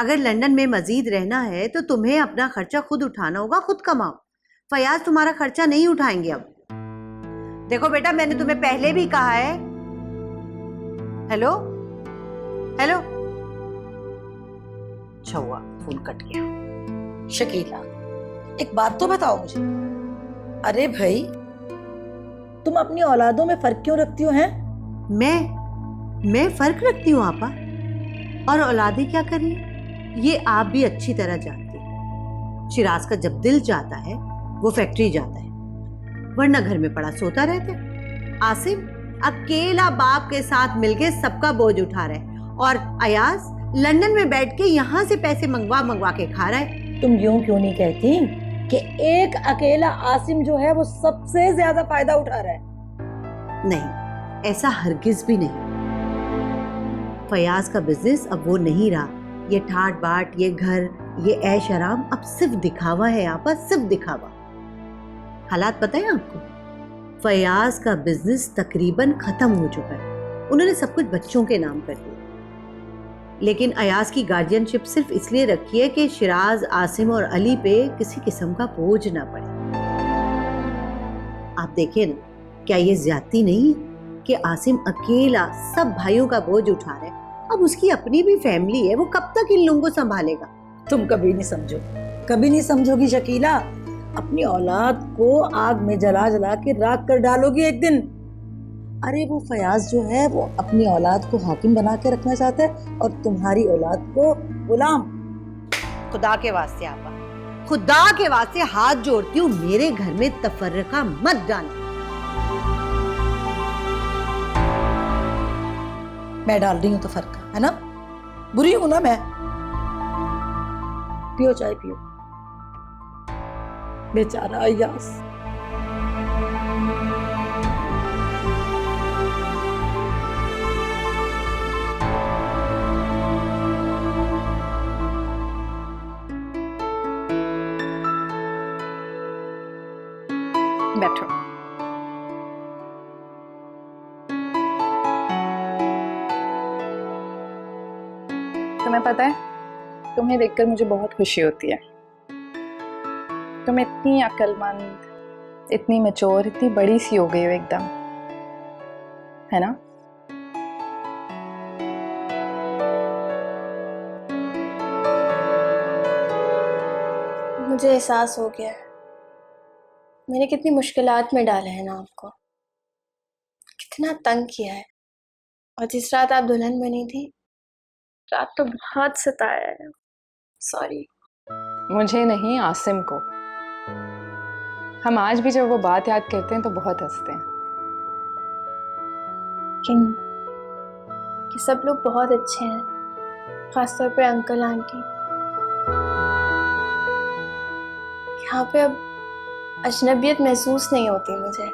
अगर लंदन में मजीद रहना है तो तुम्हें अपना खर्चा खुद उठाना होगा, खुद कमाओ। फयाज तुम्हारा खर्चा नहीं उठाएंगे अब। देखो बेटा, मैंने तुम्हें पहले भी कहा है। हेलो हेलो, अच्छा हुआ फोन कट गया। शकीला, एक बात तो बताओ मुझे। अरे भाई, तुम अपनी औलादों में फर्क क्यों रखती हो? हैं मैं फर्क रखती हूँ आपा, और औलादें क्या कर रही है ये आप भी अच्छी तरह जानती हैं। शिराज का जब दिल चाहता है वो फैक्ट्री जाता है, वरना घर में पड़ा सोता रहता है। आसिम अकेला बाप के साथ मिलके सबका बोझ उठा रहा है, और अयाज लंदन में बैठ के यहाँ से पैसे मंगवा मंगवा के खा रहा है। तुम यूं क्यों नहीं कहती कि एक अकेला आसिम जो है वो सबसे ज्यादा फायदा उठा रहा है? नहीं, ऐसा हरगिज भी नहीं। फयाज का बिजनेस अब वो नहीं रहा। ये ठाट बाट, ये घर, ये ऐश आराम अब सिर्फ दिखावा है आपा, सिर्फ दिखावा। हालात पता है आपको, फयाज का बिजनेस तकरीबन खत्म हो चुका है। उन्होंने सब कुछ बच्चों के नाम कर दिया, लेकिन अयाज की गार्डियनशिप सिर्फ इसलिए रखी है कि शिराज, आसिम और अली पे किसी किस्म का बोझ ना पड़े। आप देखिए ना, क्या ये ज्यादती नहीं है कि आसिम अकेला सब भाइयों का बोझ उठा रहा है? अब उसकी अपनी भी फैमिली है, वो कब तक इन लोगों को संभालेगा? तुम कभी नहीं समझोगी, कभी नहीं समझोगी शकीला। अपनी औलाद को आग में जला जला के राख कर डालोगी एक दिन। अरे वो फयाज जो है वो अपनी औलाद को हाकिम बना के रखना चाहता है और तुम्हारी औलाद को गुलाम। खुदा के वास्ते आपा, खुदा के वास्ते हाथ जोड़ती हूँ, मेरे घर में तफर्रका मत डालना। मैं डाल रही हूँ तो फर्क है ना? बुरी हूं ना मैं? पियो चाय पियो। बेचारा अय्यास। बैठो। तुम्हें पता है, तुम्हें देखकर मुझे बहुत खुशी होती है। तुम इतनी अक्लमंद, इतनी मैच्योर, इतनी बड़ी सी हो गई हो एकदम, है ना? मुझे एहसास हो गया है मैंने कितनी मुश्किलात में डाला है ना आपको, कितना तंग किया है। और जिस रात आप दुल्हन बनी थी, रात तो बहुत सताया है। सॉरी। मुझे नहीं, आसिम को। हम आज भी जब वो बात याद करते हैं तो बहुत हंसते हैं। कि सब लोग बहुत अच्छे हैं, खासतौर पे अंकल आंटी। यहाँ पे अब अजनबियत महसूस नहीं होती मुझे।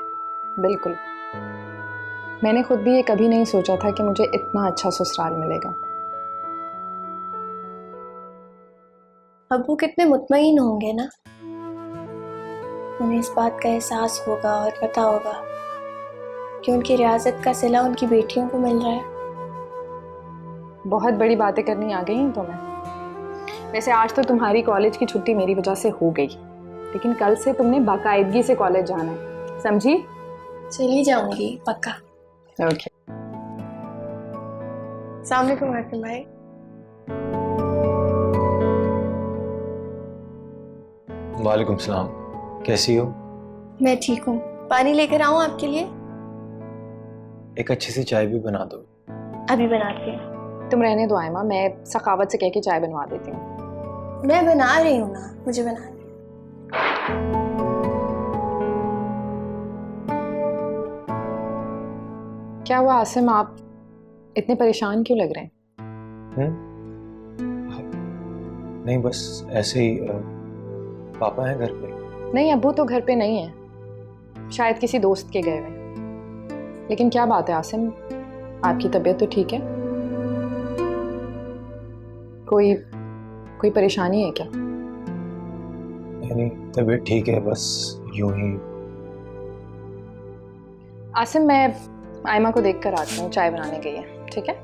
बिल्कुल। मैंने खुद भी ये कभी नहीं सोचा था कि मुझे इतना अच्छा ससुराल मिलेगा। अब्बू कितने मुतमईन होंगे ना, उन्हें इस बात का एहसास होगा और पता होगा कि उनकी रियासत का सिला उनकी बेटियों को मिल रहा है। बहुत बड़ी बातें करनी आ गई हैं तुम्हें। वैसे आज तो तुम्हारी कॉलेज की छुट्टी मेरी वजह से हो गई, लेकिन कल से तुमने बाकायदगी से कॉलेज जाना है, समझी? चली जाऊंगी पक्का। ओके। अस्सलाम वालेकुम हाकिम भाई। वालेकुम सलाम, कैसी हो? मैं ठीक हूँ, पानी लेकर आऊँ आपके लिए? एक अच्छी सी चाय भी बना दो। अभी बनाती हूँ। तुम रहने दो आयमा, मैं सखावत से कह के चाय बनवा देती हूँ। मैं बना रही हूँ ना, मुझे बना दे। क्या हुआ आसिम, आप इतने परेशान क्यों लग रहे हैं? नहीं, बस ऐसे ही। पापा हैं घर पे? नहीं, अब्बू तो घर पे नहीं है, शायद किसी दोस्त के गए हुए। लेकिन क्या बात है आसिम, आपकी तबीयत तो ठीक है? कोई परेशानी है क्या? नहीं, तबीयत ठीक है, बस यूं ही। आसिम, मैं आयमा को देख कर आती हूँ, चाय बनाने गई है, ठीक है?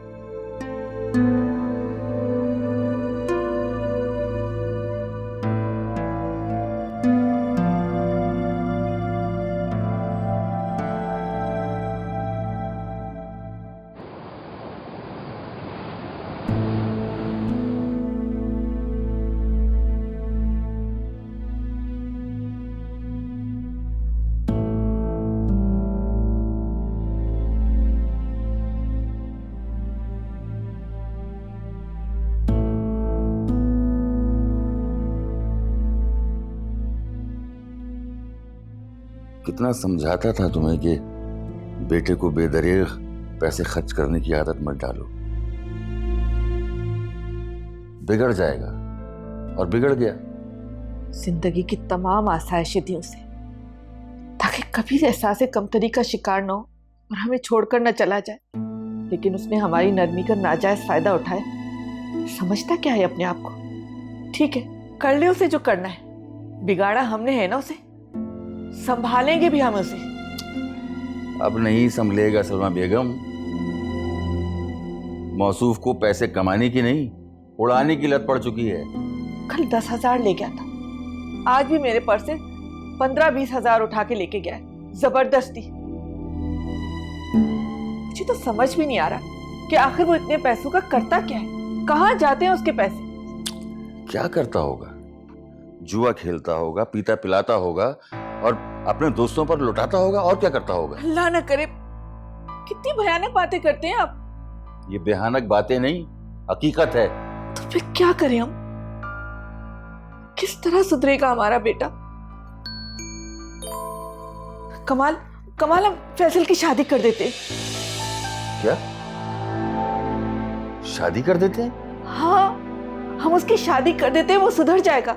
कितना समझाता था तुम्हें कि बेटे को बेदरिग पैसे खर्च करने की आदत मत डालो, बिगड़ जाएगा, और बिगड़ गया। जिंदगी की तमाम आसाइशें दी उसे ताकि कभी एहसास कमतरी का शिकार न हो और हमें छोड़कर न चला जाए, लेकिन उसने हमारी नरमी का नाजायज फायदा उठाया। समझता क्या है अपने आप को? ठीक है, कर ले उसे जो करना है, बिगाड़ा हमने है ना उसे, संभालेंगे भी हम उसे। अब नहीं संभलेगा सलमा बेगम। मौसूफ को पैसे कमाने की नहीं, उड़ाने की लत पड़ चुकी है। कल 10,000 ले गया था, आज भी मेरे पर्स से 15-20 हजार उठा के लेके गया है, जबरदस्ती। मुझे तो समझ भी नहीं आ रहा कि आखिर वो इतने पैसों का करता क्या है, कहाँ जाते हैं उसके पैसे? क्या करता होगा? जुआ खेलता होगा, पीता पिलाता होगा और अपने दोस्तों पर लुटाता होगा, और क्या करता होगा? अल्लाह न करे, कितनी भयानक बातें करते हैं आप। ये भयानक बातें नहीं, हकीकत है। तो फिर क्या करें हम? किस तरह सुधरेगा हमारा बेटा? कमाल कमाल, हम फैसल की शादी कर देते। क्या शादी कर देते हैं? हाँ, हम उसकी शादी कर देते, वो सुधर जाएगा।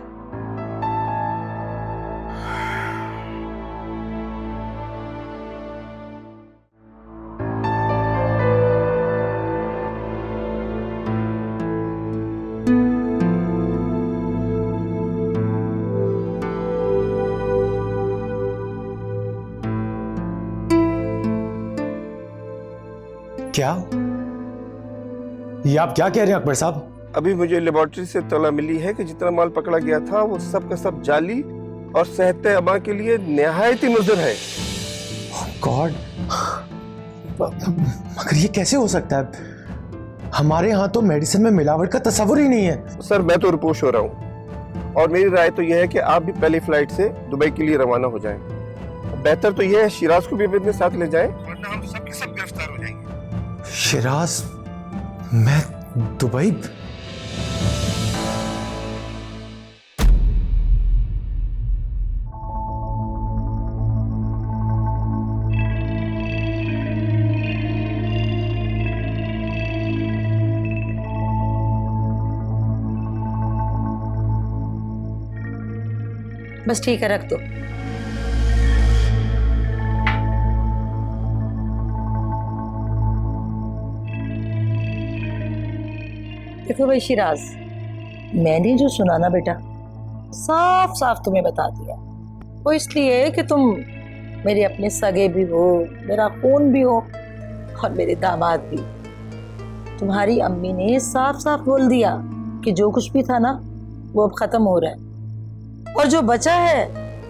क्या? ये आप क्या कह रहे हैं अकबर साहब? अभी मुझे लेबोरेटरी से तला मिली है कि जितना माल पकड़ा गया था वो सब का सब जाली और सेहत अमा के लिए निहायत ही मुज़र है। गॉड, मगर ये कैसे हो सकता है? हमारे यहाँ तो मेडिसिन में मिलावट का तस्वुर ही नहीं है। सर मैं तो रिपोर्ट हो रहा हूँ और मेरी राय तो यह है कि आप भी पहली फ्लाइट से दुबई के लिए रवाना हो जाएं। बेहतर तो यह है शिराज को भी अपने साथ ले जाएं, वरना हम सब के सब गिरफ्तार हो जाएंगे। शिराज, मैं दुबई? बस ठीक है, रख दो। देखो भाई शिराज, मैंने जो सुना ना बेटा, साफ साफ तुम्हें बता दिया। वो इसलिए कि तुम मेरे अपने सगे भी हो, मेरा खून भी हो और मेरे दामाद भी। तुम्हारी अम्मी ने साफ साफ बोल दिया कि जो कुछ भी था ना वो अब खत्म हो रहा है और जो बचा है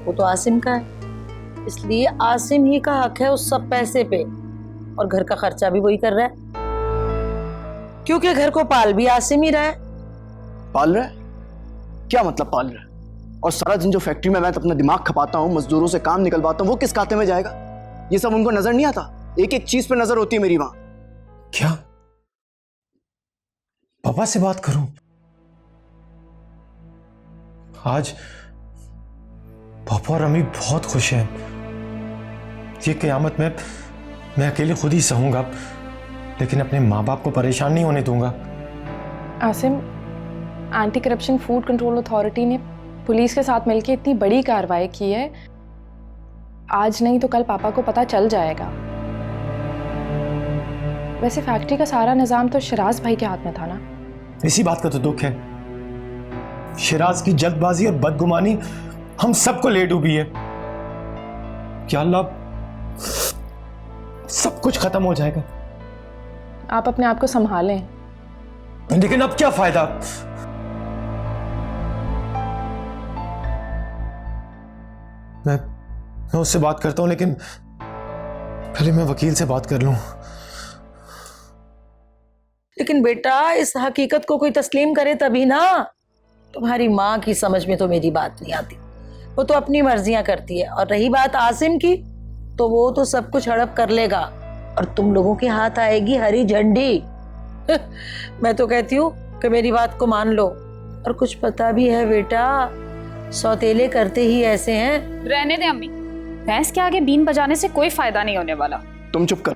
वो तो आसिम का है। इसलिए आसिम ही का हक है उस सब पैसे पे, और घर का खर्चा भी वही कर रहा है क्योंकि घर को पाल भी आसिम ही रहा है। पाल रहा है? क्या मतलब पाल रहा है? और सारा दिन जो फैक्ट्री में मैं अपना दिमाग खपाता हूँ, मजदूरों से काम निकलवाता हूँ, वो किस खाते में जाएगा? ये सब उनको नजर नहीं आता? एक एक चीज पे नजर होती है मेरी वहां। क्या पापा से बात करूं? आज पापा और अम्मी बहुत खुश हैं। ये क़यामत में मैं अकेले खुद ही सहूंगा, लेकिन अपने माँ बाप को परेशान नहीं होने दूंगा। Asim, anti corruption food control authority ने पुलिस के साथ मिलकर इतनी बड़ी कार्रवाई की है, आज नहीं तो कल पापा को पता चल जाएगा। वैसे फैक्ट्री का सारा निजाम तो शिराज भाई के हाथ में था ना? इसी बात का तो दुख है। शिराज की जल्दबाजी और बदगुमानी हम सबको ले डूबी है। क्या अल्लाह, सब कुछ खत्म हो जाएगा। आप अपने आप को संभालें। लेकिन अब क्या फायदा? मैं उससे बात करता हूं, लेकिन पहले मैं वकील से बात कर लूं। लेकिन बेटा इस हकीकत को कोई तस्लीम करे तभी ना। तुम्हारी माँ की समझ में तो मेरी बात नहीं आती, वो तो अपनी मर्जियां करती है। और रही बात आसिम की, तो वो तो सब कुछ हड़प कर लेगा और तुम लोगों के हाथ आएगी हरी झंडी। मैं तो कहती हूँ कि मेरी बात को मान लो। और कुछ पता भी है बेटा, सौतेले करते ही ऐसे हैं। रहने दे अम्मी, भैंस के आगे बीन बजाने से कोई फायदा नहीं होने वाला। तुम चुप कर।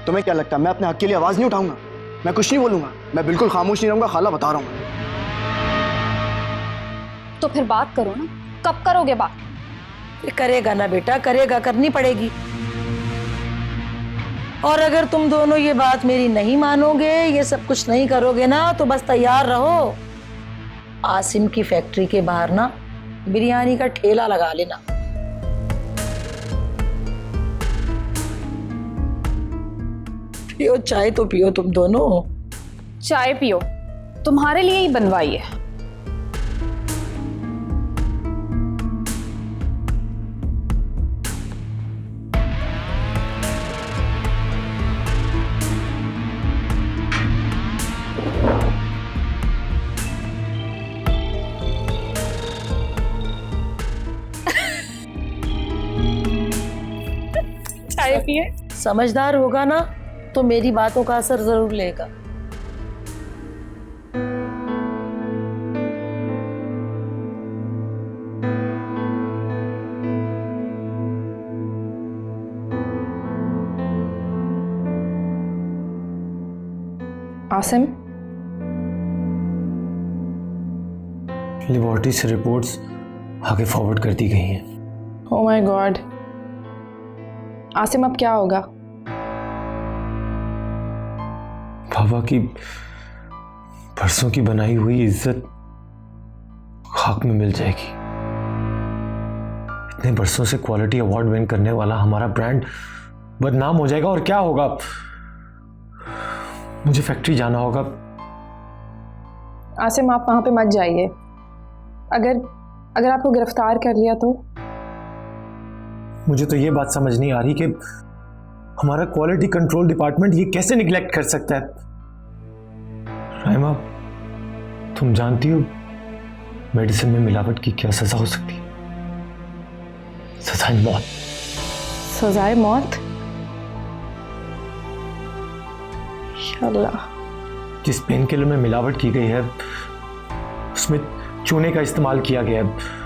तुम्हें क्या लगता है मैं अपने हक के लिए आवाज नहीं उठाऊंगा? मैं कुछ नहीं बोलूंगा, मैं बिल्कुल खामोश नहीं रहूंगा, खाला बता रहा हूं। तो फिर बात करो ना, कब करोगे बात? करेगा ना बेटा, करेगा, करनी पड़ेगी। और अगर तुम दोनों ये बात मेरी नहीं मानोगे, ये सब कुछ नहीं करोगे ना, तो बस तैयार रहो, आसिम की फैक्ट्री के बाहर ना बिरयानी का ठेला लगा लेना। पियो चाय तो पियो तुम दोनों। चाय पियो, तुम्हारे लिए ही बनवाई है। चाय पिए। समझदार होगा ना तो मेरी बातों का असर जरूर लेगा। आसिम, लेबोरेटरी से रिपोर्ट्स आगे फॉरवर्ड कर दी गई हैं। Oh my God. आसिम, अब क्या होगा? बाबा की परसों की बनाई हुई इज्जत खाक में मिल जाएगी। इतने बरसों से क्वालिटी अवार्ड विन करने वाला हमारा ब्रांड बदनाम हो जाएगा। और क्या होगा? मुझे फैक्ट्री जाना होगा। आसिम, आप वहां पे मत जाइए। अगर आपको गिरफ्तार कर लिया तो? मुझे तो ये बात समझ नहीं आ रही कि हमारा क्वालिटी कंट्रोल डिपार्टमेंट ये कैसे निगलेक्ट कर सकता है। राइमा, तुम जानती हो मेडिसिन में मिलावट की क्या सजा हो सकती है? सजाए मौत। सजाए मौत? अल्लाह। जिस पेन किलर में मिलावट की गई है उसमें चूने का इस्तेमाल किया गया है।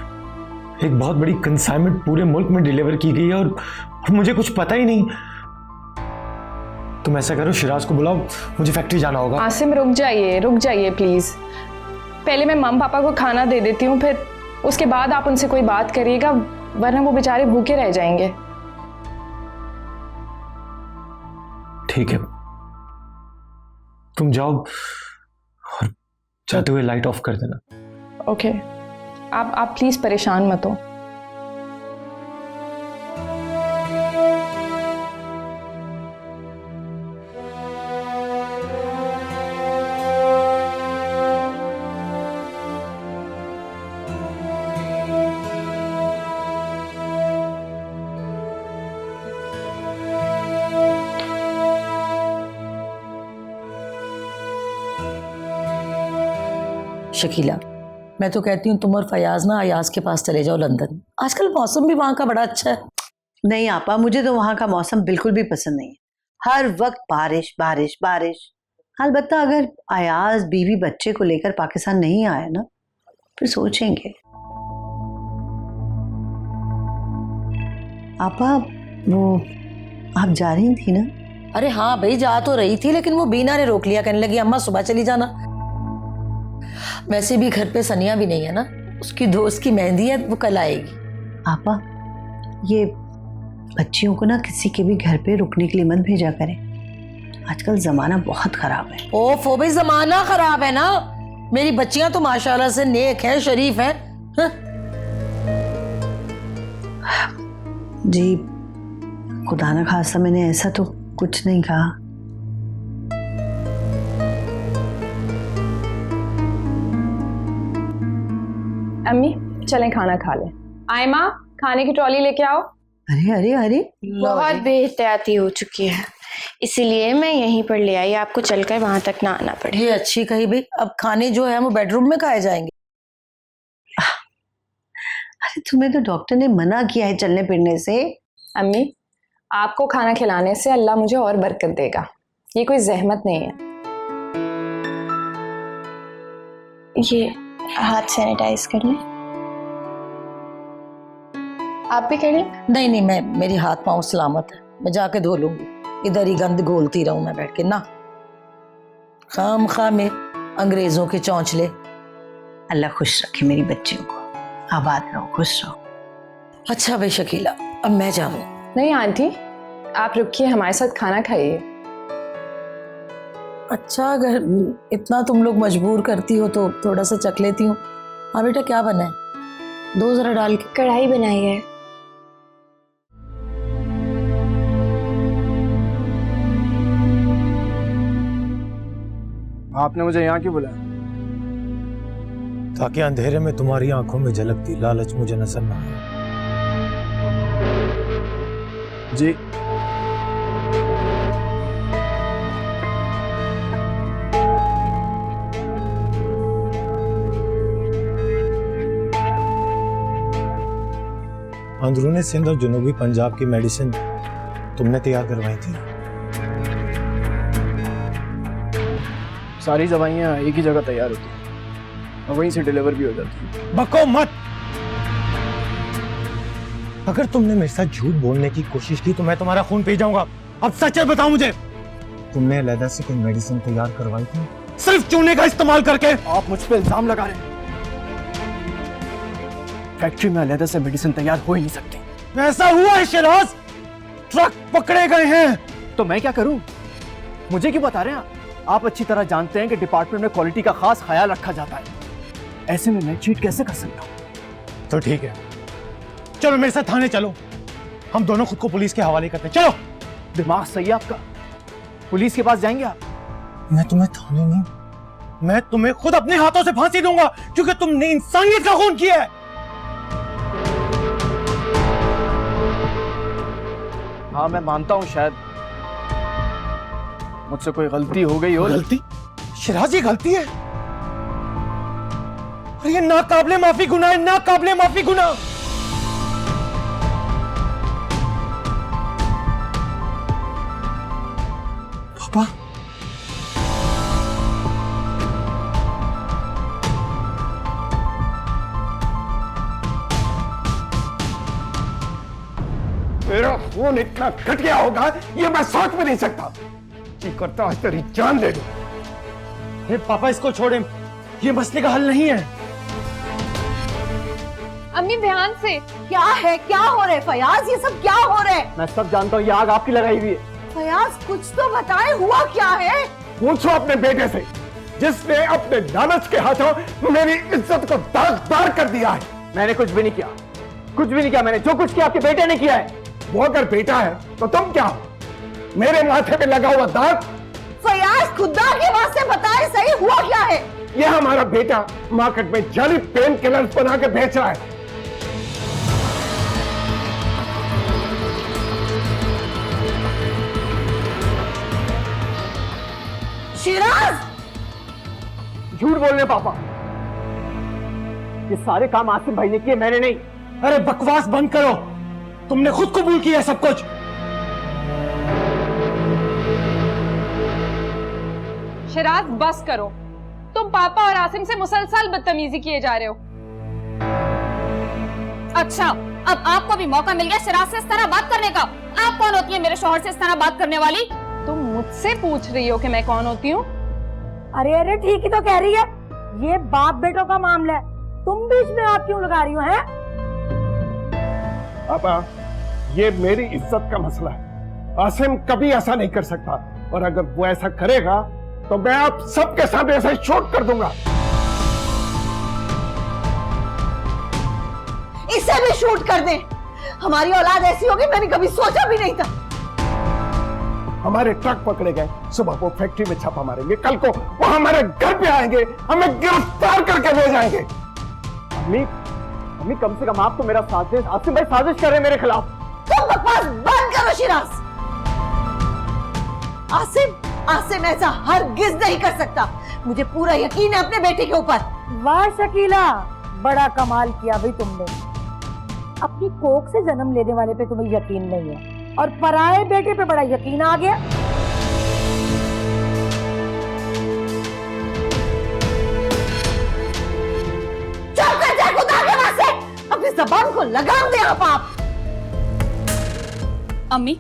एक बहुत बड़ी कंसाइनमेंट पूरे मुल्क में डिलीवर की गई है और मुझे कुछ पता ही नहीं। तुम ऐसा करो, शिराज को बुलाओ, मुझे फैक्ट्री जाना होगा। आसिम, रुक जाइए प्लीज। पहले मैं मम्मी पापा को खाना दे देती हूँ, फिर उसके बाद आप उनसे कोई बात करिएगा, वरना वो बेचारे भूखे रह जाएंगे। ठीक है, तुम जाओ और जाते हुए लाइट ऑफ कर देना। ओके। आप प्लीज परेशान मत हो। शकीला, मैं तो कहती हूँ तुम और फयाज ना अयाज के पास चले जाओ लंदन। आजकल मौसम भी वहाँ का बड़ा अच्छा है। नहीं आपा, मुझे तो वहाँ का मौसम बिल्कुल भी पसंद नहीं है। हर वक्त बारिश बारिश बारिश। अलबत्ता अगर अयाज बीवी बच्चे को लेकर पाकिस्तान नहीं आया ना, फिर सोचेंगे। आपा, वो आप जा रही थी ना? अरे हाँ भाई, जा तो रही थी, लेकिन वो बीना ने रोक लिया, कहने लगी अम्मा सुबह चली जाना। वैसे भी घर पे सनिया भी नहीं है ना, उसकी दोस्त की मेहंदी है, वो कल आएगी। आपा, ये बच्चियों को ना किसी के भी घर पे रुकने के लिए मत भेजा करें। आजकल जमाना बहुत खराब है। ओफो भाई, जमाना खराब है ना। मेरी बच्चियां तो माशाल्लाह से नेक हैं, शरीफ हैं। जी, खुदा न खास्ता मैंने ऐसा तो कुछ नहीं कहा। अम्मी, चलें खाना खा लें। आयमा, खाने की ट्रॉली लेके आओ। अरे अरे अरे, बहुत बेहतियाती हो चुकी है, इसीलिए मैं यहीं पर ले आई, आपको चलकर वहां तक ना आना पड़े। ये अच्छी कही भाई। अब खाने जो है वो बेडरूम में खाए जाएंगे। अरे तुम्हें तो डॉक्टर ने मना किया है चलने फिरने से। अम्मी, आपको खाना खिलाने से अल्लाह मुझे और बरकत देगा, ये कोई जहमत नहीं है। ये हाथ सैनिटाइज कर लें। आप भी कह रही? नहीं नहीं, मैं मेरी हाथ पांव सलामत है, मैं जाके धो लूंगी। इधर ही गंद घोलती रहूं मैं बैठ के ना। खाम खा में अंग्रेजों के चौंचले। अल्लाह खुश रखे मेरी बच्चियों को, आबाद रहो, खुश रहो। अच्छा भाई शकीला, अब मैं जाऊं? नहीं आंटी, आप रुकिए, हमारे साथ खाना खाइए। अच्छा, अगर इतना तुम लोग मजबूर करती हो तो थोड़ा सा चख लेती हूँ। हाँ बेटा, क्या बना है? दो जरा डाल के। कढ़ाई बनाई है। आपने मुझे यहाँ क्यों बुलाया? ताकि अंधेरे में तुम्हारी आंखों में झलकती लालच मुझे नजर ना आए। जी अंदरूनी सिंध और जनूबी पंजाब की मेडिसिन तुमने तैयार करवाई थी। सारी दवाइयाँ एक ही जगह तैयार होती हैं और वहीं से डिलीवर भी हो जाती हैं। बको मत। अगर तुमने मेरे साथ झूठ बोलने की कोशिश की तो मैं तुम्हारा खून पी जाऊंगा। अब सच बताओ मुझे, तुमने अलहदा से कोई मेडिसिन तैयार करवाई थी सिर्फ चूने का इस्तेमाल करके? आप मुझ पे इल्जाम लगा रहे हैं। फैक्ट्री में अलहदा से मेडिसिन तैयार हो ही नहीं सकती। ऐसा हुआ है शिराज, ट्रक पकड़े गए हैं। तो मैं क्या करूं? मुझे क्यों बता रहे हैं आप अच्छी तरह जानते हैं कि डिपार्टमेंट में क्वालिटी का खास ख्याल रखा जाता है। ऐसे में मैं चीट कैसे कर सकता हूं? तो ठीक है, चलो मेरे साथ थाने चलो, हम दोनों खुद को पुलिस के हवाले करते हैं। चलो। दिमाग सही है आपका? पुलिस के पास जाएंगे आप? मैं तुम्हें थाने नहीं, मैं तुम्हें खुद अपने हाथों से फांसी दूंगा, क्योंकि तुमने इंसानियत का खून किया है। हाँ मैं मानता हूं शायद मुझसे कोई गलती हो गई हो। गलती? शिराज, ये गलती है और ये नाकाबिले माफी गुनाह है, नाकाबिले माफी गुनाह। पापा, मेरा खून इतना घट गया होगा ये मैं सोच भी नहीं सकता। जी करता आज तेरी जान ले लूं। हे पापा, इसको छोड़े, ये मसले का हल नहीं है। अम्मी ध्यान से। क्या है, क्या हो रहा है फयाज? ये सब क्या हो रहा है? मैं सब जानता हूँ, ये आग आपकी लगाई हुई है। फयाज, कुछ तो बताए, हुआ क्या है? पूछो अपने बेटे से, जिसने अपने लालच के हाथों मेरी इज्जत को दागदार कर दिया है। मैंने कुछ भी नहीं किया, कुछ भी नहीं किया। मैंने जो कुछ किया आपके बेटे ने किया है। वो अगर बेटा है तो तुम क्या हो? मेरे माथे पे लगा हुआ दाग। फयाज, खुदा के वास्ते बताए, सही हुआ क्या है? ये हमारा बेटा मार्केट में जाली पेन किलर्स बना के बेच रहा है। शिराज, झूठ बोलने पापा, ये सारे काम आसिम भाई ने किए, मैंने नहीं। अरे बकवास बंद करो, तुमने खुद कबूल किया है सब कुछ। शिराज बस करो, तुम पापा और आसिम से मुसलसल बदतमीजी किए जा रहे हो। अच्छा, अब आपको भी मौका मिल गया शिराज से इस तरह बात करने का। आप कौन होती है मेरे शौहर से इस तरह बात करने वाली? तुम मुझसे पूछ रही हो कि मैं कौन होती हूँ? अरे अरे, ठीक ही तो कह रही है, ये बाप बेटों का मामला है, तुम बीच में आप क्यों लगा रही हो? हैं? पापा, ये मेरी इज्जत का मसला है। आसिम कभी ऐसा नहीं कर सकता, और अगर वो ऐसा करेगा तो मैं आप सबके सामने ऐसा शूट कर दूंगा। इसे भी शूट कर दे। हमारी औलाद ऐसी होगी, मैंने कभी सोचा भी नहीं था। हमारे ट्रक पकड़े गए, सुबह वो फैक्ट्री में छापा मारेंगे, कल को वो हमारे घर पे आएंगे, हमें गिरफ्तार करके ले जाएंगे। अम्मी कम से कम आप तो मेरा साथ दें। आसिम भाई साजिश कर रहे हैं मेरे खिलाफ। तुम बकवास बंद करो शिराज। आसिम ऐसा हरगिज नहीं कर सकता। मुझे पूरा यकीन है अपने बेटे के ऊपर। वाह शकीला, बड़ा कमाल किया भाई तुमने। अपनी कोख से जन्म लेने वाले पे तुम्हें यकीन नहीं है और पराये बेटे पे बड़ा यकीन आ गया। चल कर जा खुदा के वास्ते, अपनी जबान को लगाम दे आप। अम्मी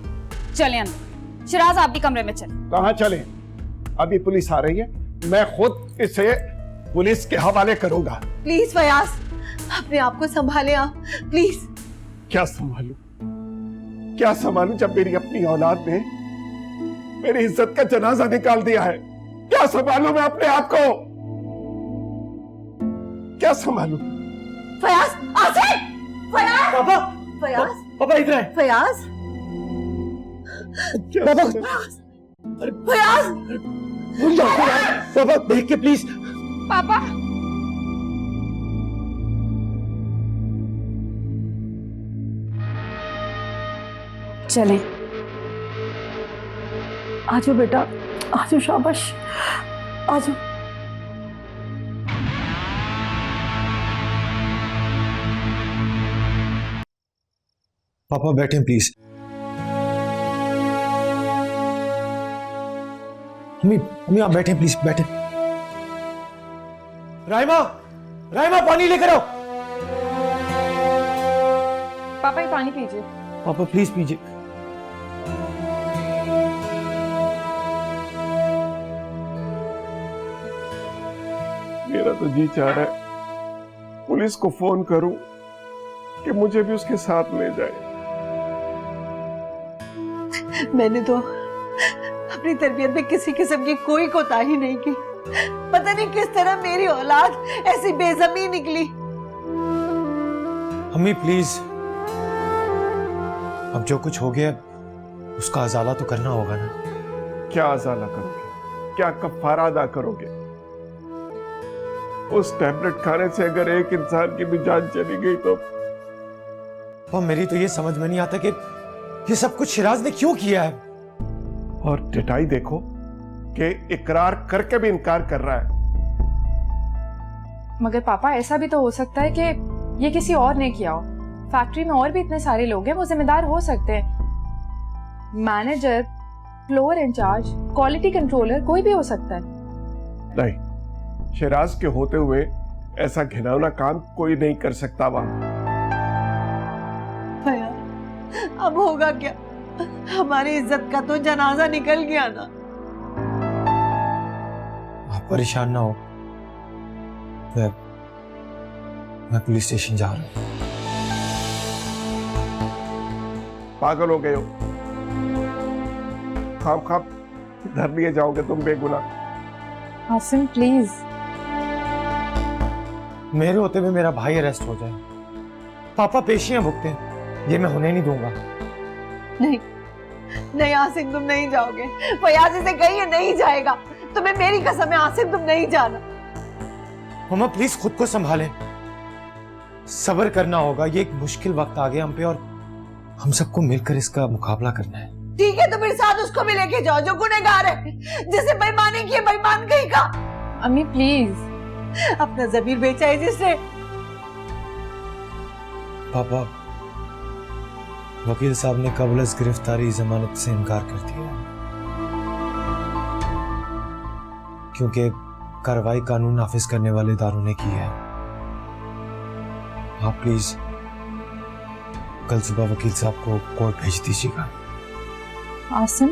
चले अंदर, शिराज आप भी कमरे में चले। कहाँ चले? अभी पुलिस आ रही है, मैं खुद इसे पुलिस के हवाले करूंगा। प्लीज फयाज, अपने आप को संभालें आप, प्लीज। क्या संभालूं? क्या संभालूं जब मेरी अपनी औलाद ने मेरी इज्जत का जनाजा निकाल दिया है? क्या संभालूं मैं अपने आप को? क्या संभालूं? फयाज, आसिफ! फयाज! पापा! फयाज! पापा इधर आए। फयाज! पापा! फयाज! भूल जाओ पापा, देख के प्लीज। पापा चले। आजो बेटा, आजो, शाबाश, आजो। पापा बैठे प्लीज। मम्मी, मम्मी आप बैठे प्लीज, बैठे। राइमा, राइमा पानी लेकर आओ। पापा ये पानी पीजिए। पापा प्लीज पीजिए। मेरा तो जी चाह रहा है पुलिस को फोन करूं कि मुझे भी उसके साथ ले जाए। मैंने तो अपनी तरबियत में किसी किस्म की कोई कोताही नहीं की। पता नहीं किस तरह मेरी औलाद ऐसी बेज़मीन निकली। मम्मी प्लीज, अब जो कुछ हो गया उसका अजाला तो करना होगा ना। क्या अजाला करोगे? क्या कफारा अदा करोगे? उस टैबलेट खाने से अगर एक इंसान की भी जान चली गई तो? पापा मेरी तो ये समझ में नहीं आता कि ये सब कुछ शिराज ने क्यों किया है। और टिटाई देखो कि इकरार करके भी इनकार कर रहा है। मगर पापा ऐसा भी तो हो सकता है कि ये किसी और ने किया हो। फैक्ट्री में और भी इतने सारे लोग हैं, वो जिम्मेदार हो सकते हैं। Manager, floor incharge, quality controller, कोई भी हो सकता है। नहीं, शिराज के होते हुए ऐसा घिनौना काम कोई नहीं कर सकता वहां। अब होगा क्या? हमारी इज्जत का तो जनाजा निकल गया ना। आप परेशान ना हो, मैं पुलिस स्टेशन जा रहा हूं। पागल हो गए हो? खाम खाम धर लिए जाओगे तुम बेगुनाह। आसिम प्लीज। मेरे होते हुए मेरा भाई अरेस्ट हो जाए, पापा पेशियां भुगते, ये मैं होने नहीं दूंगा। नहीं नहीं आसिफ, तुम नहीं जाओगे। फयाज से कहिए नहीं जाएगा। तुम्हें मेरी कसम है आसिफ, तुम नहीं जाना। मम्मा प्लीज खुद को संभालें, सब्र करना होगा। ये एक मुश्किल वक्त आ गया हम पे और हम सबको मिलकर इसका मुकाबला करना है। ठीक है तो फिर साथ उसको भी लेके जाओ जो गुनहगार है, जिसे बेईमानी की है, बेईमान कहीं का। अम्मी प्लीज। अपना ज़मीर बेचा है जिसने। पापा, वकील साहब ने कबल गिरफ्तारी जमानत से इनकार कर दिया क्योंकि कार्रवाई कानून नाफिज करने वाले इदारों ने की है। आप प्लीज कल सुबह वकील साहब को कोर्ट भेज दीजिएगा। आसिम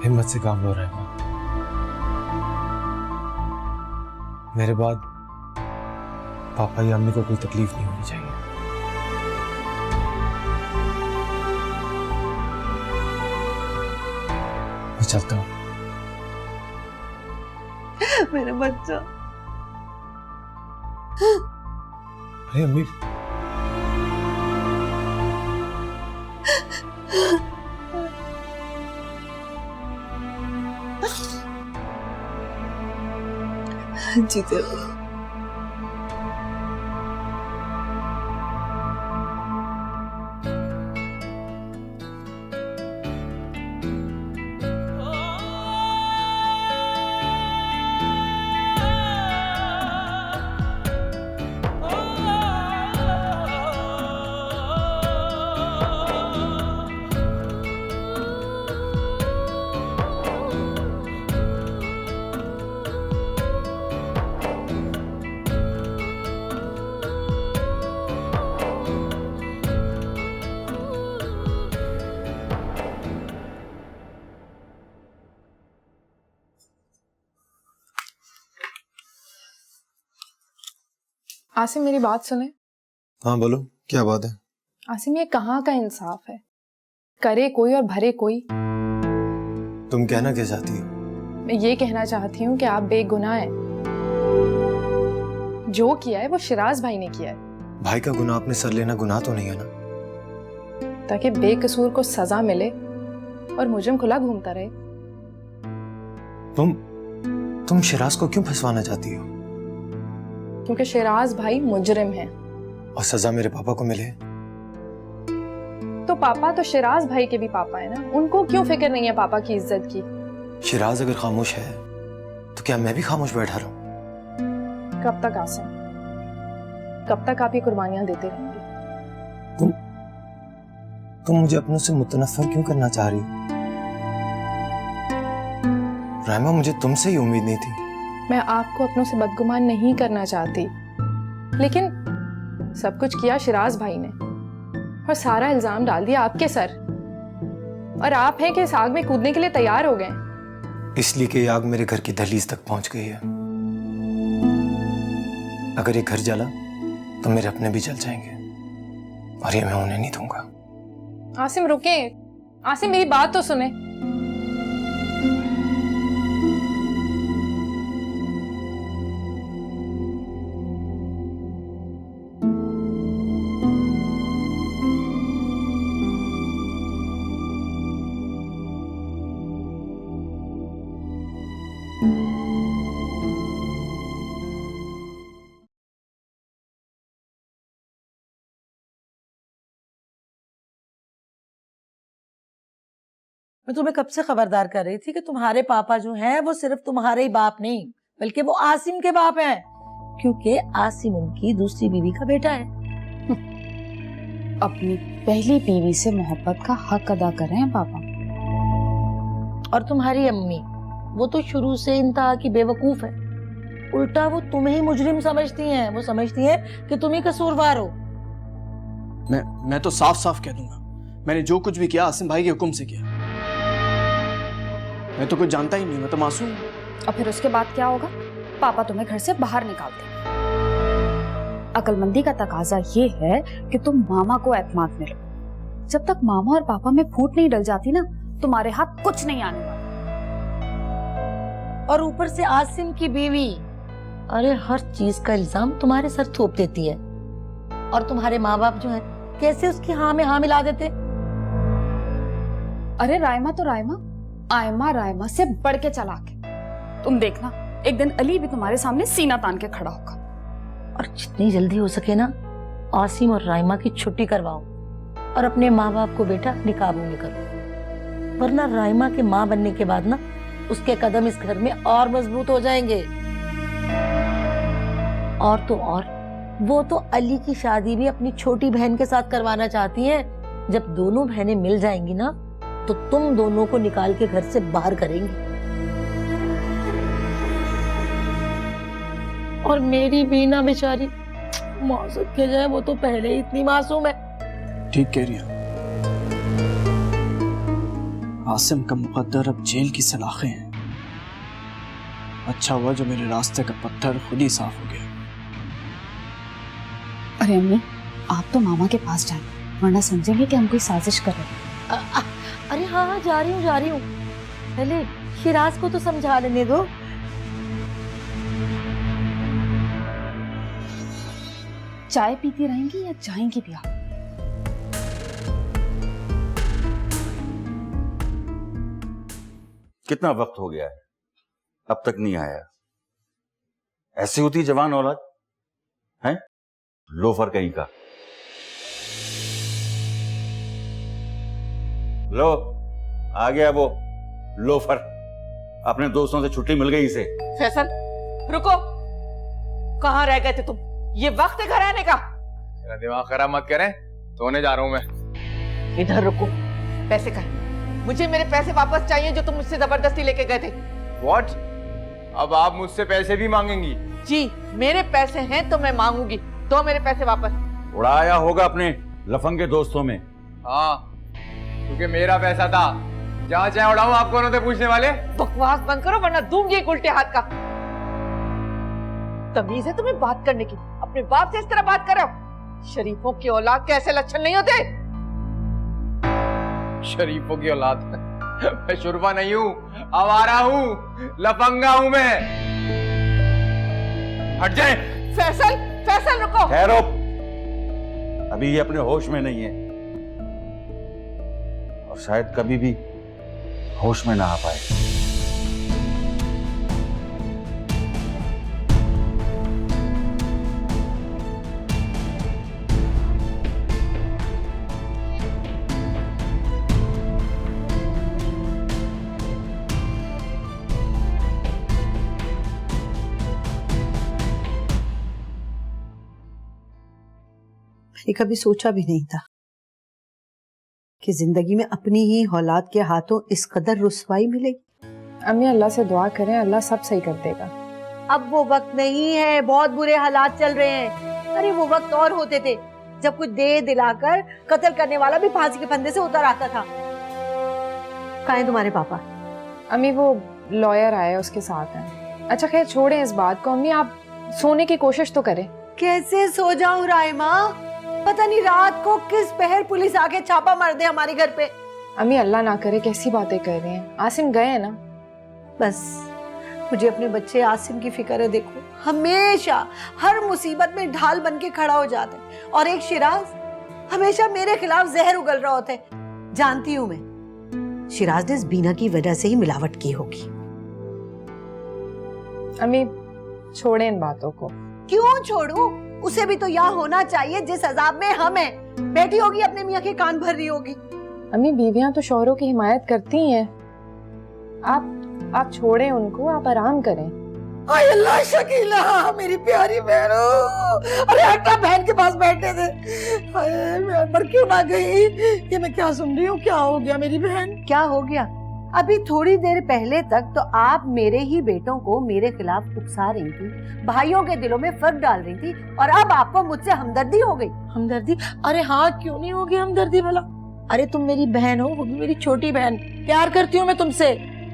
हिम्मत से काम लो रहना। मेरे बाद पापा या अम्मी को कोई तकलीफ नहीं होनी चाहिए। मैं चलता हूँ। मेरा बच्चा। अरे अम्मी, जीते रहो। आसिम मेरी बात सुने। हाँ बोलो, क्या बात है? आसिम ये कहाँ का इंसाफ है? करे कोई और भरे कोई। तुम कहना क्या चाहती हो? मैं ये कहना चाहती हूँ कि आप बेगुनाह हैं। जो किया है वो शिराज भाई ने किया है। भाई का गुनाह अपने सर लेना गुनाह तो नहीं है ना? ताकि बेकसूर को सजा मिले और मुजरिम खुला घूमता रहे। तुम शिराज को क्यों फंसवाना चाहती हो? क्योंकि शिराज भाई मुजरिम है। और सजा मेरे पापा को मिले? तो पापा तो शिराज भाई के भी पापा है ना, उनको क्यों फिक्र नहीं है पापा की इज्जत की? शिराज अगर खामोश है तो क्या मैं भी खामोश बैठा रहूं? कब तक आसिम, कब तक आप ये कुर्बानियां देते रहेंगे? तुम मुझे अपनों से मुतनफर क्यों करना चाह रही हो? राइमा, मुझे तुमसे ही उम्मीद नहीं थी। मैं आपको अपनों से बदगुमान नहीं करना चाहती, लेकिन सब कुछ किया शिराज भाई ने और सारा इल्जाम डाल दिया आपके सर। और आप हैं कि इस आग में कूदने के लिए तैयार हो गए। इसलिए कि ये आग मेरे घर की दहलीज तक पहुंच गई है। अगर ये घर जला तो मेरे अपने भी जल जाएंगे और ये मैं उन्हें नहीं दूंगा। आसिम रुके, आसिम मेरी बात तो सुने। मैं तुम्हें कब से खबरदार कर रही थी कि तुम्हारे पापा जो हैं वो सिर्फ तुम्हारे ही बाप नहीं बल्कि वो आसिम के बाप हैं, क्योंकि आसिम उनकी दूसरी बीवी का बेटा है। अपनी पहली बीवी से मोहब्बत का हक अदा कर रहे हैं पापा। और तुम्हारी अम्मी, वो तो शुरू से इंतहा की बेवकूफ है। उल्टा वो तुम्हें ही मुजरिम समझती हैं। वो समझती हैं कि तुम ही कसूरवार हो। मैं तो साफ साफ कह दूंगा, मैंने जो कुछ भी किया आसिम भाई के हुक्म से किया। मैं तो कुछ जानता ही नहीं, मैं तो मासूम हूं। और फिर उसके बाद क्या होगा? पापा तुम्हें घर से बाहर निकाल देंगे। अक्लमंदी का तकाजा ये है कि तुम मामा को एतमाद में लो। जब तक मामा और पापा में फूट नहीं डल जाती ना, तुम्हारे हाथ कुछ नहीं आने वाला। और ऊपर से आसिम की बीवी, अरे हर चीज का इल्जाम तुम्हारे सर थोप देती है। और तुम्हारे माँ बाप जो है कैसे उसकी हाँ में हाँ मिला देते। अरे रायमा तो रायमा, आयमा रायमा से बढ़ के चालाक है। तुम देखना एक दिन अली भी तुम्हारे सामने सीना तान के खड़ा होगा। और जितनी जल्दी हो सके ना, आसिम और रायमा की छुट्टी करवाओ और अपने माँ बाप को बेटा निकाबू में करो, वरना रायमा के माँ बनने के बाद ना उसके कदम इस घर में और मजबूत हो जाएंगे। और तो और वो तो अली की शादी भी अपनी छोटी बहन के साथ करवाना चाहती है। जब दोनों बहनें मिल जाएंगी ना तो तुम दोनों को निकाल के घर से बाहर करेंगी। और मेरी बीना बेचारी मौसम के जाए, वो तो पहले ही इतनी मासूम है। ठीक कह रही है। आसिम का मुकद्दर अब जेल की सलाखें हैं। अच्छा हुआ जो मेरे रास्ते का पत्थर खुद ही साफ हो गया। अरे अम्मी, आप तो मामा के पास जाए, वरना समझेंगे कि हम कोई साजिश कर रहे हैं। अरे हाँ, जा रही हूँ। पहले शिराज को तो समझा लेने दो। चाय पीती रहेंगी या जाएंगी भी आप? कितना वक्त हो गया है, अब तक नहीं आया। ऐसी होती है जवान औलाद, हैं? लोफर कहीं का। लो, आ गया वो लोफर। अपने दोस्तों से छुट्टी मिल गई इसे। फैसल, रुको, कहाँ रह गए थे तुम? ये वक्त है घर आने का। मेरा दिमाग खराब मत करें, सोने जा रहा हूं मैं। इधर रुको, पैसे कहाँ? मुझे मेरे पैसे वापस चाहिए जो तुम मुझसे जबरदस्ती लेके गए थे। What? अब आप मुझसे पैसे भी मांगेंगी? जी, मेरे पैसे हैं तो मैं मांगूंगी। दो मेरे पैसे वापस। उड़ाया होगा अपने लफंगे दोस्तों में। हाँ, क्योंकि मेरा पैसा था। जहाँ चाहे उड़ाऊं, आप कौन होते पूछने वाले? बकवास बंद करो वरना दूंगी एक उल्टे हाथ का। तमीज है तुम्हें बात करने की? अपने बाप से इस तरह बात करो? शरीफों की औलाद के ऐसे लक्षण नहीं होते। शरीफों की औलाद? मैं शुरवा नहीं हूँ, आवारा हूँ, लफंगा हूँ मैं। हट जाए। फैसल, फैसल रुको। ठहरो, अभी ये अपने होश में नहीं है और शायद कभी भी होश में ना आ पाए। मैंने कभी सोचा भी नहीं था कि जिंदगी में अपनी ही औलाद के हाथों इस कदर रुसवाई मिलेगी। अम्मी अल्लाह से दुआ करें, अल्लाह सब सही कर देगा। अब वो वक्त नहीं है, बहुत बुरे हालात चल रहे हैं। अरे वो वक्त और होते थे जब कुछ दे दिलाकर कत्ल करने वाला भी फांसी के फंदे से उतर आता था। कहाँ हैं तुम्हारे पापा? अम्मी वो लॉयर आया, उसके साथ हैं। अच्छा खैर छोड़ें इस बात को। अम्मी आप सोने की कोशिश तो करें। कैसे सो जाऊं राइमा? पता नहीं रात को किस पहर पुलिस आके छापा मार दे हमारे घर पे। अम्मी अल्लाह ना करे, कैसी बातें कर रही हैं? आसिम गए हैं ना? बस मुझे अपने बच्चे आसिम की फिक्र है। देखो हमेशा हर मुसीबत में ढाल बन के खड़ा हो जाता है और एक शिराज हमेशा मेरे खिलाफ जहर उगल रहा होता है। जानती हूँ मैं, शिराज ने इस बीना की वजह से ही मिलावट की होगी। अम्मी छोड़ें इन बातों को। क्यों छोड़ू? उसे भी तो यहाँ होना चाहिए जिस अजाब में हम हैं। बैठी होगी अपने मियाँ के कान भर रही होगी। अम्मी बीवियां तो शौहरों की हिमायत करती हैं। आप छोड़ें उनको, आप आराम करें। हाय अल्लाह शकीला, मेरी प्यारी बहनों, अरे हटा बहन के पास बैठे थे। हाय मैं अंदर क्यों ना गई? ये मैं क्या सुन रही हूँ? क्या हो गया मेरी बहन? क्या हो गया? अभी थोड़ी देर पहले तक तो आप मेरे ही बेटों को मेरे खिलाफ उकसा रही थी, भाइयों के दिलों में फर्क डाल रही थी, और अब आपको मुझसे हमदर्दी हो गई। हमदर्दी? अरे हाँ, क्यों नहीं होगी हमदर्दी भला? अरे तुम मेरी बहन हो, वो भी मेरी छोटी बहन। प्यार करती हूँ मैं तुमसे,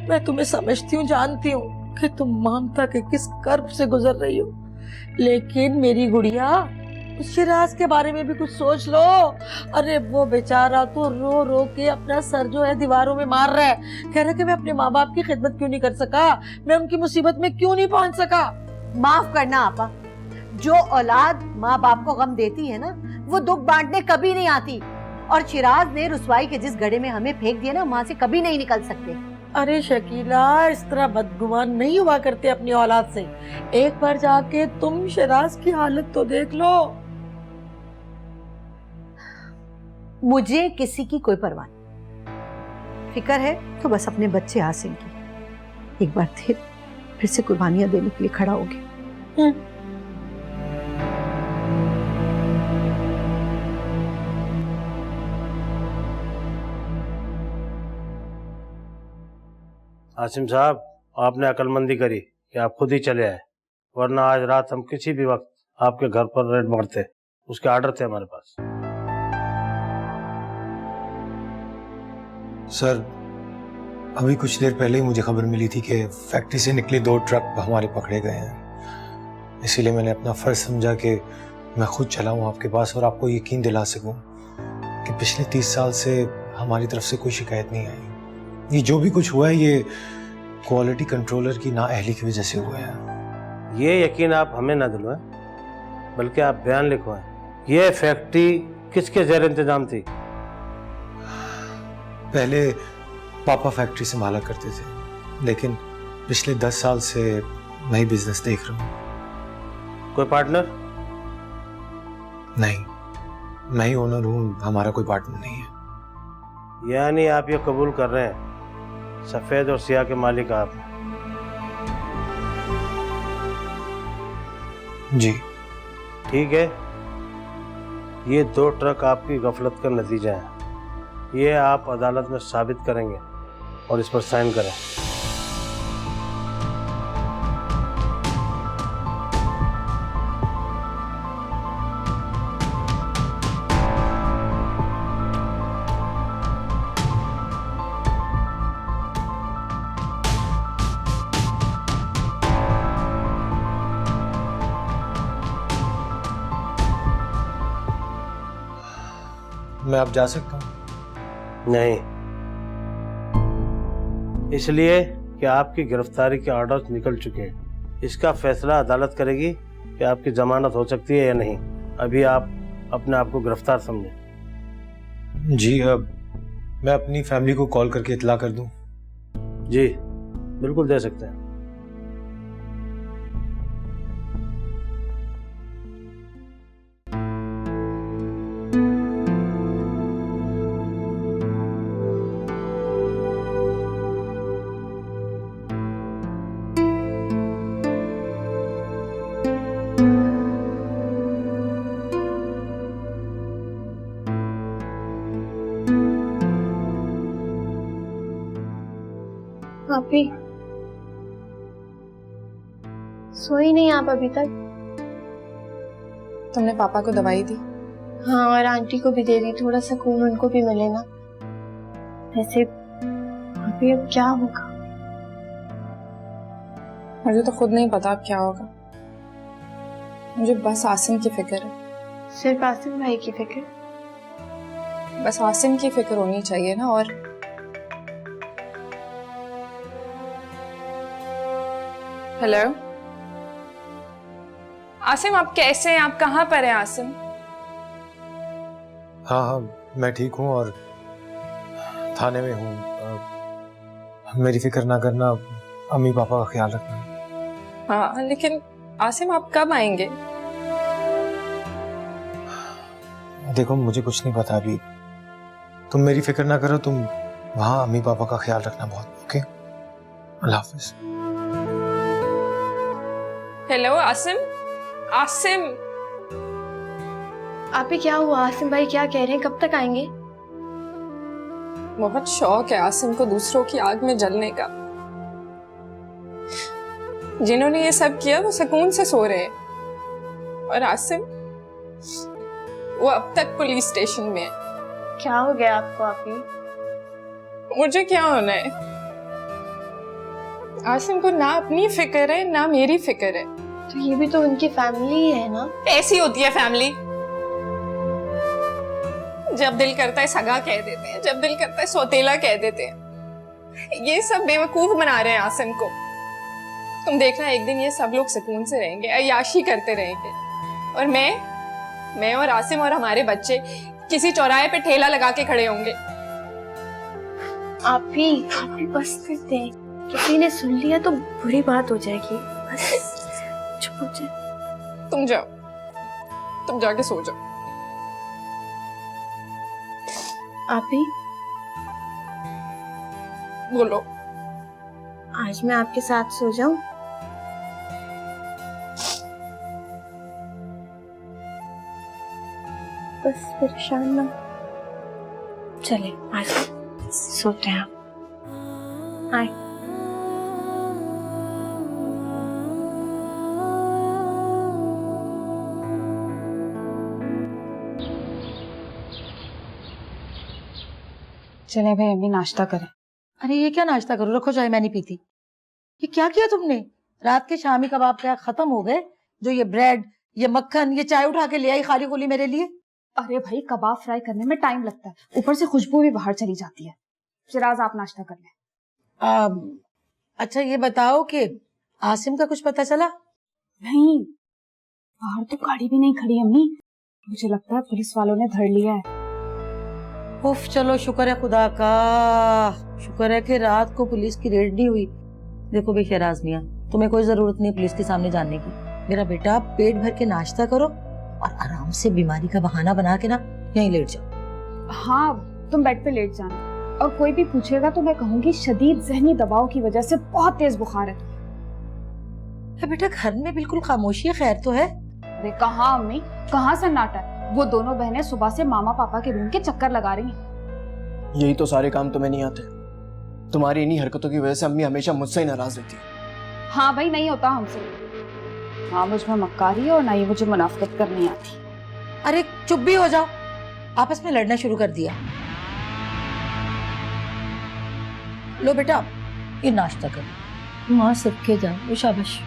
मैं तुम्हें समझती हूँ, जानती हूँ कि तुम ममता के किस कर्ब से गुजर रही हो। लेकिन मेरी गुड़िया, उस शिराज के बारे में भी कुछ सोच लो। अरे वो बेचारा तो रो रो के अपना सर जो है दीवारों में मार रहा है, कह रहा है कि मैं अपने माँ बाप की खिदमत क्यों नहीं कर सका, मैं उनकी मुसीबत में क्यों नहीं पहुंच सका। माफ करना आपा, जो औलाद माँ बाप को गम देती है ना, वो दुख बांटने कभी नहीं आती। और शिराज ने रुसवाई के जिस गड्ढे में हमें फेंक दिया ना, वहाँ से कभी नहीं निकल सकते। अरे शकीला, इस तरह बदगुमान नहीं हुआ करते अपनी औलाद से। एक बार जाके तुम शिराज की हालत तो देख लो। मुझे किसी की कोई परवाह नहीं। फिक्र है तो बस अपने बच्चे आसिम की। एक बार फिर से कुर्बानियां देने के लिए खड़ा हो गया। आसिम साहब, आपने अक्लमंदी करी कि आप खुद ही चले आए, वरना आज रात हम किसी भी वक्त आपके घर पर रेड मारते। उसके ऑर्डर थे हमारे पास। सर, अभी कुछ देर पहले ही मुझे खबर मिली थी कि फैक्ट्री से निकले 2 ट्रक हमारे पकड़े गए हैं। इसीलिए मैंने अपना फर्ज समझा कि मैं खुद चला हूँ आपके पास और आपको यकीन दिला सकूं कि पिछले 30 साल से हमारी तरफ से कोई शिकायत नहीं आई। ये जो भी कुछ हुआ है, ये क्वालिटी कंट्रोलर की नाअहली की वजह से हुआ है। ये यकीन आप हमें न दिलवाएं, बल्कि आप बयान लिखवाएं। ये फैक्ट्री किसके ज़ेर इंतजाम थी? पहले पापा फैक्ट्री संभाला करते थे, लेकिन पिछले 10 साल से मैं ही बिजनेस देख रहा हूँ। कोई पार्टनर? नहीं, मैं ही ओनर हूँ, हमारा कोई पार्टनर नहीं है। यानी आप ये कबूल कर रहे हैं सफेद और सियाह के मालिक आप? जी ठीक है। ये 2 ट्रक आपकी गफलत का नतीजा है। ये आप अदालत में साबित करेंगे और इस पर साइन करें। मैं अब जा सकता हूँ? नहीं, इसलिए कि आपकी गिरफ्तारी के ऑर्डर्स निकल चुके हैं। इसका फैसला अदालत करेगी कि आपकी जमानत हो सकती है या नहीं। अभी आप अपने आप को गिरफ्तार समझें। जी, मैं अपनी फैमिली को कॉल करके इतला कर दूं? जी बिल्कुल दे सकते हैं। भाभी, सोई नहीं आप अभी तक? तुमने पापा को दवाई दी? हाँ, और आंटी को भी दे दी, थोड़ा सुकून उनको भी मिले ना। वैसे भाभी अब क्या होगा? मुझे तो खुद नहीं पता अब क्या होगा। मुझे बस आसिम की फिक्र है। सिर्फ आसिम भाई की फिक्र? बस आसिम की फिक्र होनी चाहिए ना। और हेलो आसिम, आप कैसे हैं? आप कहाँ पर हैं आसिम? हाँ हाँ, मैं ठीक हूँ और थाने में हूँ। मेरी फिक्र ना करना, अम्मी पापा का ख्याल रखना। हाँ, लेकिन आसिम आप कब आएंगे? देखो, मुझे कुछ नहीं पता अभी। तुम मेरी फिक्र ना करो, तुम वहाँ अम्मी पापा का ख्याल रखना बहुत। ओके, अल्लाह हाफिज। हेलो आसिम, आसिम। आप ही क्या हुआ? आसिम भाई क्या कह रहे हैं? कब तक आएंगे? बहुत शौक है आसिम को दूसरों की आग में जलने का। जिन्होंने ये सब किया वो सुकून से सो रहे हैं, और आसिम वो अब तक पुलिस स्टेशन में है। क्या हो गया आपको? आप ही? मुझे क्या होना है? आसिम को ना अपनी फिक्र है ना मेरी फिक्र है। तो ये भी तो उनकी फैमिली ही है ना। ऐसी होती है फैमिली। जब दिल करता है सगा कह देते हैं, जब दिल करता है सौतेला कह देते हैं। ये सब बेवकूफ बना रहे हैं आसिम को। तुम देखना, एक दिन ये सब लोग सुकून से रहेंगे, अय्याशी करते रहेंगे, और मैं और आसिम और हमारे बच्चे किसी चौराहे पे ठेला लगा के खड़े होंगे। आप ही बस कर दें, किसी ने सुन लिया तो बुरी बात हो जाएगी। बस चुप हो जाए। तुम जाओ, तुम जाके सो जाओ। आप ही बोलो। आज मैं आपके साथ सो जाऊं? बस परेशान ना। चले आज सोते हैं आप। आए। चले भाई, अभी नाश्ता करें। अरे ये क्या नाश्ता करो, रखो चाय, मैं नहीं पीती। ये क्या किया तुमने? रात के शामी कबाब क्या खत्म हो गए? जो ये ब्रेड, ये मक्खन, ये चाय उठा के ले आई खाली खोली मेरे लिए। अरे भाई, कबाब फ्राई करने में टाइम लगता है, ऊपर से खुशबू भी बाहर चली जाती है। शिराज, आप नाश्ता कर लें। अच्छा ये बताओ कि आसिम का कुछ पता चला? नहीं, बाहर तो गाड़ी भी नहीं खड़ी अम्मी। मुझे लगता है पुलिस वालों ने धर लिया है। उफ, चलो शुक्र है खुदा का, शुक्र है कि रात को पुलिस की रेड नहीं हुई। देखो भाई शहराज मियां, तुम्हें कोई जरूरत नहीं पुलिस के सामने जाने की। मेरा बेटा, पेट भर के नाश्ता करो और आराम से बीमारी का बहाना बना के ना यहीं लेट जाओ। हाँ, तुम बेड पे लेट जाना, और कोई भी पूछेगा तो मैं कहूंगी शदीद जहनी दबाव की वजह से बहुत तेज बुखार है। बेटा घर में बिल्कुल खामोशी है, खैर तो है? अरे कहाँ अम्मी, कहाँ सन्नाटा है। वो दोनों बहनें सुबह से मामा पापा के रूम के चक्कर लगा रही हैं। यही तो सारे काम तुम्हें नहीं आते। तुम्हारी इन्हीं हरकतों की वजह से अम्मी हमेशा मुझसे ही नाराज रहती है। हाँ भाई, नहीं होता हमसे। हाँ, मुझ में मक्कारी है और ना ही मुझे मुनाफिकत करनी आती। अरे चुप भी हो जाओ, आपस में लड़ना शुरू कर दिया। लो बेटा, ये नाश्ता करो, माँ सबके जाओ, शाबाश।